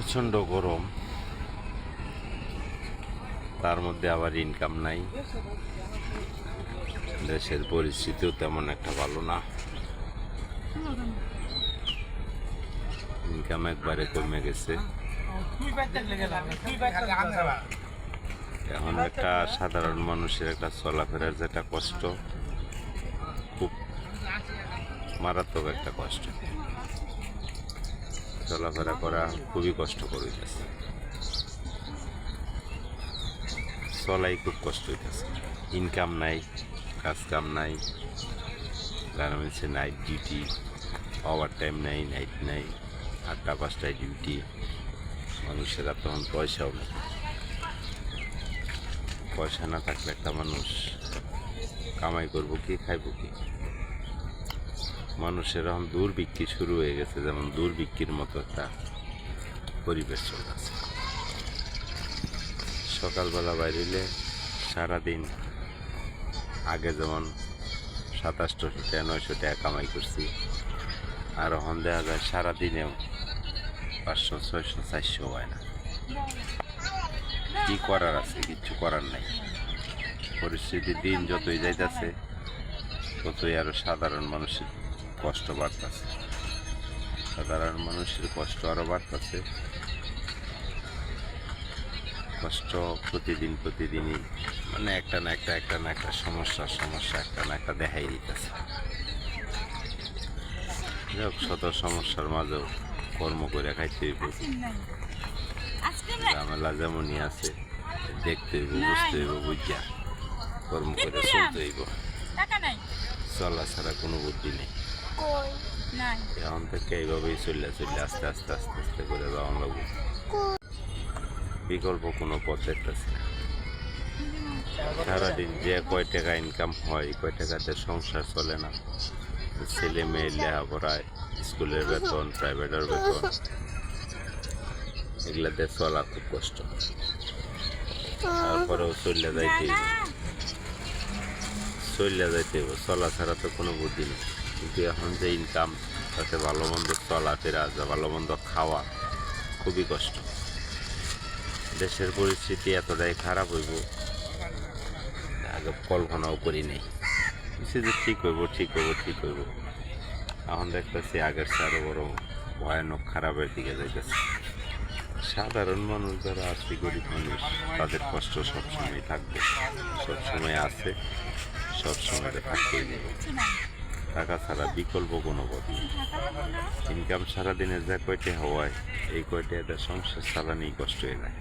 প্রচণ্ড গরম, তার মধ্যে আবার ইনকাম নাই। দেশের পরিস্থিতিও তেমন একটা ভালো না, ইনকাম একবারে কমে গেছে। এখন একটা সাধারণ মানুষের একটা চলাফেরার যেটা কষ্ট, খুব মারাত্মক একটা কষ্ট। চলাফেরা করা খুবই কষ্টকর হইতেছে, চলাই খুব কষ্ট হইতেছে। ইনকাম নাই, কাজ কাম নাই, গার্মেন্টসে নাইট ডিউটি, ওভার টাইম নাই, নাইট নাই, 8টা-5টায় ডিউটি। মানুষেরা তখন পয়সাও নেই, পয়সা না থাকলে একটা মানুষ কামাই করবো কি, খাইব কি? মানুষের এখন দুর্ভিক্ষ শুরু হয়ে গেছে, যেমন দুর্ভিক্ষের মতো একটা পরিবেশ চলতেছে। সকালবেলা বাইরে সারাদিন আগে যেমন 2700 টাকা 900 টাকা কামাই করছি, আর এখন দেখা যায় সারাদিনেও 500, 600, 400 হয় না। কি করার আছে? কিচ্ছু করার নাই। পরিস্থিতির দিন যতই যাইতেছে ততই আরো সাধারণ মানুষের কষ্ট বাড়তেছে, সাধারণ মানুষের কষ্ট আরো বাড়তেছে। কষ্ট প্রতিদিনই মানে একটা না একটা সমস্যা একটা না একটা দেখাই দিতেছে। যাই হোক, শত সমস্যার মাঝেও কর্ম করে খাইতে হইব। ঝামেলা যেমনই আছে, দেখতে হইব, বুঝতে হইব, বুঝিয়া কর্ম করে চলতে হইব। চলা ছাড়া কোনো বুদ্ধি নেই। এখন থেকে এইভাবেই চলে আস্তে আস্তে করে যাওয়া লাগবে। বিকল্প কোনো পথ দেখতেছি না। সারাদিন যে কয় টাকা ইনকাম হয়, কয় টাকাতে সংসার চলে না। ছেলে মেয়ে লেখাপড়ায়, স্কুলের বেতন, প্রাইভেটের বেতন, এগুলাতে চলা খুব কষ্ট। তারপরেও চলে যাইতে চলা ছাড়া তো কোনো বুদ্ধি নেই। কিন্তু এখন যে ইনকাম, তাতে ভালো মন্দ চলাফেরা, ভালো মন্দ খাওয়া খুবই কষ্ট। দেশের পরিস্থিতি এতটাই খারাপ হইব আগে কল্পনাও করি নাই। যে ঠিক হইব। এখন দেখতেছি আগের চেয়ে আরো বড় ভয়ানক খারাপের দিকে যাইতেছে। সাধারণ মানুষ যারা আছে, গরিব মানুষ, তাদের কষ্ট সবসময় থাকবে, সবসময় আছে, সবসময় থাকতেই দেবে। টাকা ছাড়া বিকল্প কোনো পথ নেই। ইনকাম সারাদিনের যা কয়টা হওয়ায়, এই কয়টা সংসার চালানোই কষ্ট হয়ে যায়।